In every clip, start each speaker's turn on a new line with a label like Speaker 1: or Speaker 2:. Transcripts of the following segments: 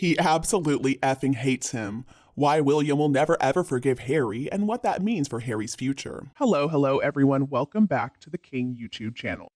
Speaker 1: He absolutely effing hates him. Why William will never ever forgive Harry, and what that means for Harry's future. Hello everyone, welcome back to the King YouTube channel.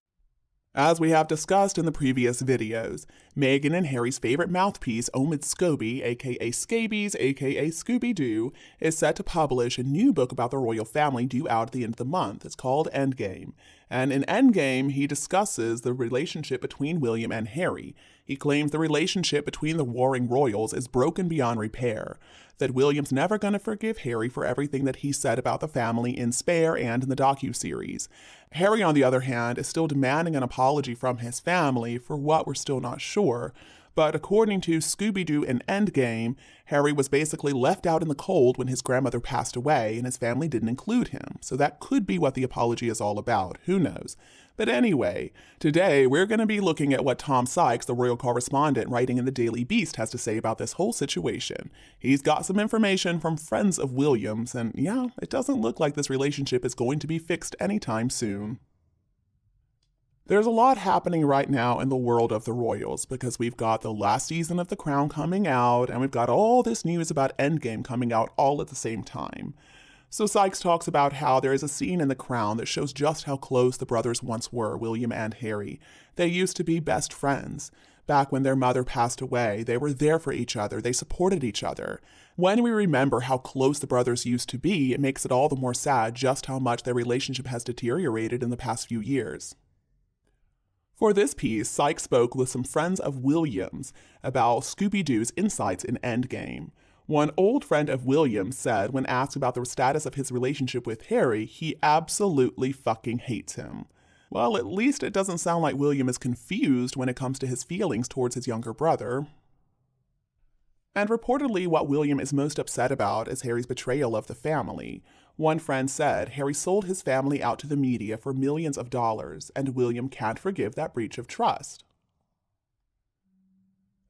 Speaker 1: As we have discussed in the previous videos, Meghan and Harry's favorite mouthpiece, Omid Scobie, aka Scabies, aka Scooby-Doo, is set to publish a new book about the royal family due out at the end of the month. It's called Endgame. And in Endgame, he discusses the relationship between William and Harry. He claims the relationship between the warring royals is broken beyond repair, that William's never going to forgive Harry for everything that he said about the family in Spare and in the docuseries. Harry, on the other hand, is still demanding an apology from his family for what we're still not sure, but according to Scooby-Doo in Endgame, Harry was basically left out in the cold when his grandmother passed away and his family didn't include him, so that could be what the apology is all about, who knows. But anyway, today we're going to be looking at what Tom Sykes, the royal correspondent writing in the Daily Beast, has to say about this whole situation. He's got some information from friends of William's, and yeah, it doesn't look like this relationship is going to be fixed anytime soon. There's a lot happening right now in the world of the royals because we've got the last season of The Crown coming out, and we've got all this news about Endgame coming out all at the same time. So Sykes talks about how there is a scene in The Crown that shows just how close the brothers once were, William and Harry. They used to be best friends. Back when their mother passed away, they were there for each other, they supported each other. When we remember how close the brothers used to be, it makes it all the more sad just how much their relationship has deteriorated in the past few years. For this piece, Sykes spoke with some friends of William's about Scooby-Doo's insights in Endgame. One old friend of William's said when asked about the status of his relationship with Harry, he absolutely fucking hates him. Well, at least it doesn't sound like William is confused when it comes to his feelings towards his younger brother. And reportedly, what William is most upset about is Harry's betrayal of the family. One friend said Harry sold his family out to the media for millions of dollars, and William can't forgive that breach of trust.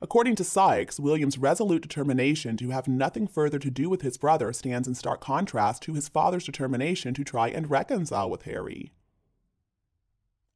Speaker 1: According to Sykes, William's resolute determination to have nothing further to do with his brother stands in stark contrast to his father's determination to try and reconcile with Harry.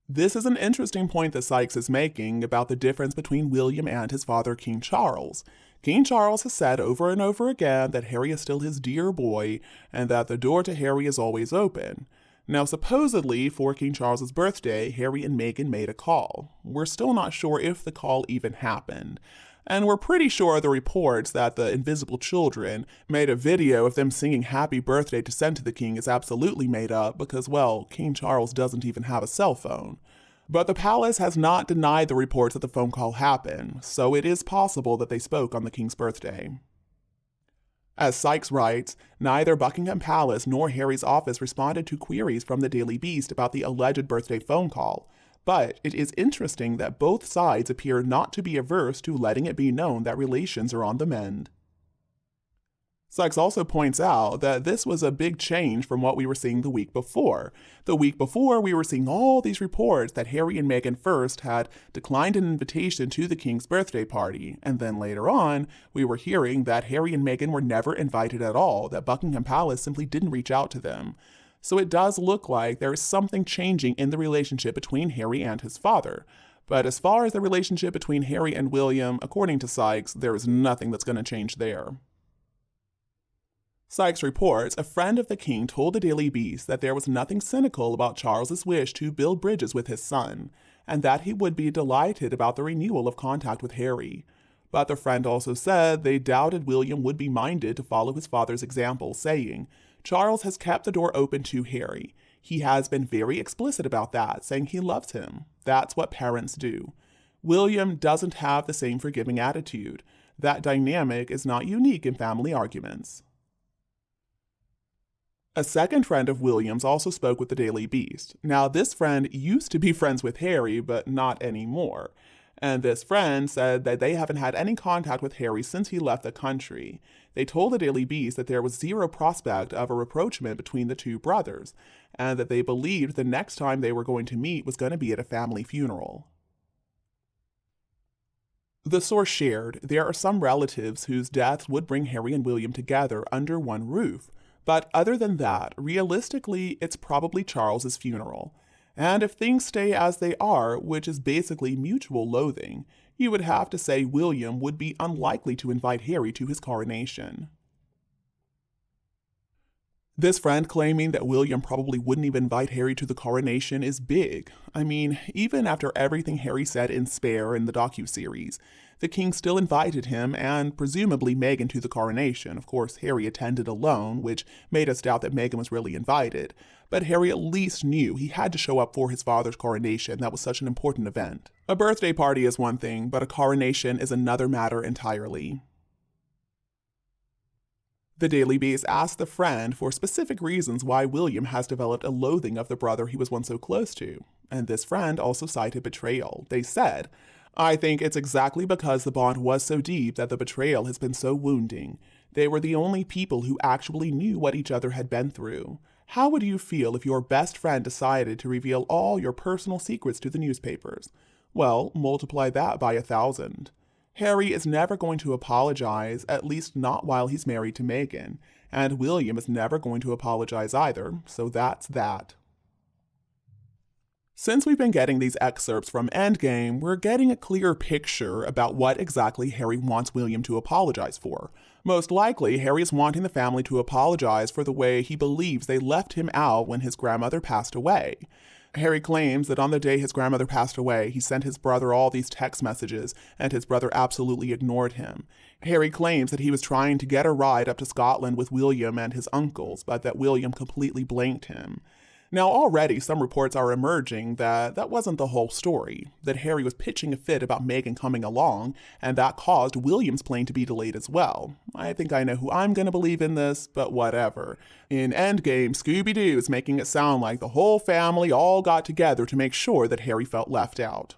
Speaker 1: This is an interesting point that Sykes is making about the difference between William and his father, King Charles. King Charles has said over and over again that Harry is still his dear boy and that the door to Harry is always open. Now, supposedly, for King Charles's birthday, Harry and Meghan made a call. We're still not sure if the call even happened. And we're pretty sure the reports that the Invisible Children made a video of them singing Happy Birthday to send to the king is absolutely made up because, well, King Charles doesn't even have a cell phone. But the palace has not denied the reports that the phone call happened, so it is possible that they spoke on the king's birthday. As Sykes writes, neither Buckingham Palace nor Harry's office responded to queries from the Daily Beast about the alleged birthday phone call, but it is interesting that both sides appear not to be averse to letting it be known that relations are on the mend. Sykes also points out that this was a big change from what we were seeing the week before. The week before, we were seeing all these reports that Harry and Meghan first had declined an invitation to the king's birthday party, and then later on, we were hearing that Harry and Meghan were never invited at all, that Buckingham Palace simply didn't reach out to them. So it does look like there is something changing in the relationship between Harry and his father. But as far as the relationship between Harry and William, according to Sykes, there is nothing that's going to change there. Sykes reports a friend of the king told the Daily Beast that there was nothing cynical about Charles's wish to build bridges with his son, and that he would be delighted about the renewal of contact with Harry. But the friend also said they doubted William would be minded to follow his father's example, saying, Charles has kept the door open to Harry. He has been very explicit about that, saying he loves him. That's what parents do. William doesn't have the same forgiving attitude. That dynamic is not unique in family arguments. A second friend of William's also spoke with the Daily Beast. Now, this friend used to be friends with Harry, but not anymore. And this friend said that they haven't had any contact with Harry since he left the country. They told the Daily Beast that there was zero prospect of a rapprochement between the two brothers, and that they believed the next time they were going to meet was going to be at a family funeral. The source shared, there are some relatives whose deaths would bring Harry and William together under one roof. But other than that, realistically, it's probably Charles's funeral. And if things stay as they are, which is basically mutual loathing, you would have to say William would be unlikely to invite Harry to his coronation. This friend claiming that William probably wouldn't even invite Harry to the coronation is big. I mean, even after everything Harry said in Spare in the docuseries, the king still invited him and presumably Meghan to the coronation. Of course, Harry attended alone, which made us doubt that Meghan was really invited. But Harry at least knew he had to show up for his father's coronation. That was such an important event. A birthday party is one thing, but a coronation is another matter entirely. The Daily Beast asked the friend for specific reasons why William has developed a loathing of the brother he was once so close to, and this friend also cited betrayal. They said, "I think it's exactly because the bond was so deep that the betrayal has been so wounding. They were the only people who actually knew what each other had been through. How would you feel if your best friend decided to reveal all your personal secrets to the newspapers? Well, multiply that by 1,000. Harry is never going to apologize, at least not while he's married to Meghan, and William is never going to apologize either, so that's that." Since we've been getting these excerpts from Endgame, we're getting a clear picture about what exactly Harry wants William to apologize for. Most likely, Harry is wanting the family to apologize for the way he believes they left him out when his grandmother passed away. Harry claims that on the day his grandmother passed away, he sent his brother all these text messages, and his brother absolutely ignored him. Harry claims that he was trying to get a ride up to Scotland with William and his uncles, but that William completely blanked him. Now, already some reports are emerging that that wasn't the whole story, that Harry was pitching a fit about Meghan coming along, and that caused William's plane to be delayed as well. I think I know who I'm going to believe in this, but whatever. In Endgame, Scooby-Doo is making it sound like the whole family all got together to make sure that Harry felt left out.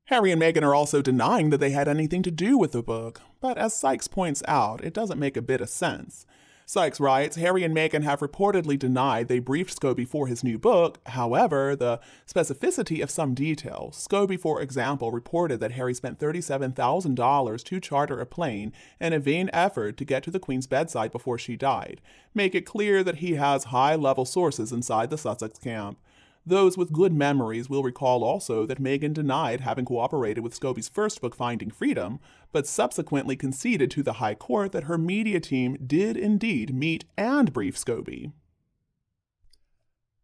Speaker 1: Harry and Meghan are also denying that they had anything to do with the book, but as Sykes points out, it doesn't make a bit of sense. Sykes writes, Harry and Meghan have reportedly denied they briefed Scobie for his new book. However, the specificity of some details. Scobie, for example, reported that Harry spent $37,000 to charter a plane in a vain effort to get to the Queen's bedside before she died, make it clear that he has high-level sources inside the Sussex camp. Those with good memories will recall also that Meghan denied having cooperated with Scobie's first book, Finding Freedom, but subsequently conceded to the High Court that her media team did indeed meet and brief Scobie.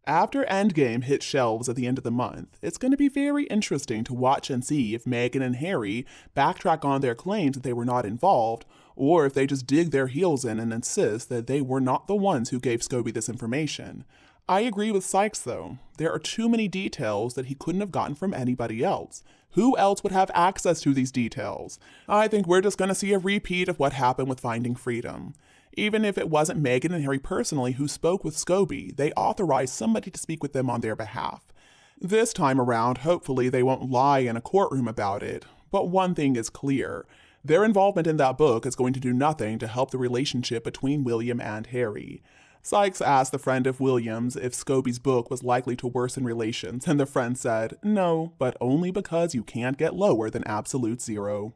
Speaker 1: After Endgame hits shelves at the end of the month, it's going to be very interesting to watch and see if Meghan and Harry backtrack on their claims that they were not involved, or if they just dig their heels in and insist that they were not the ones who gave Scobie this information. I agree with Sykes, though. There are too many details that he couldn't have gotten from anybody else. Who else would have access to these details? I think we're just going to see a repeat of what happened with Finding Freedom. Even if it wasn't Meghan and Harry personally who spoke with Scobie, they authorized somebody to speak with them on their behalf. This time around, hopefully they won't lie in a courtroom about it. But one thing is clear. Their involvement in that book is going to do nothing to help the relationship between William and Harry. Sykes asked the friend of William's if Scobie's book was likely to worsen relations, and the friend said, no, but only because you can't get lower than absolute zero.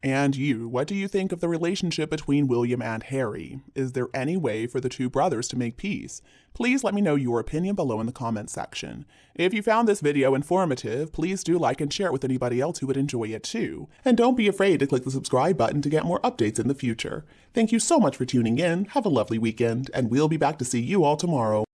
Speaker 1: And you, what do you think of the relationship between William and Harry? Is there any way for the two brothers to make peace? Please let me know your opinion below in the comments section. If you found this video informative, please do like and share it with anybody else who would enjoy it too. And don't be afraid to click the subscribe button to get more updates in the future. Thank you so much for tuning in, have a lovely weekend, and we'll be back to see you all tomorrow.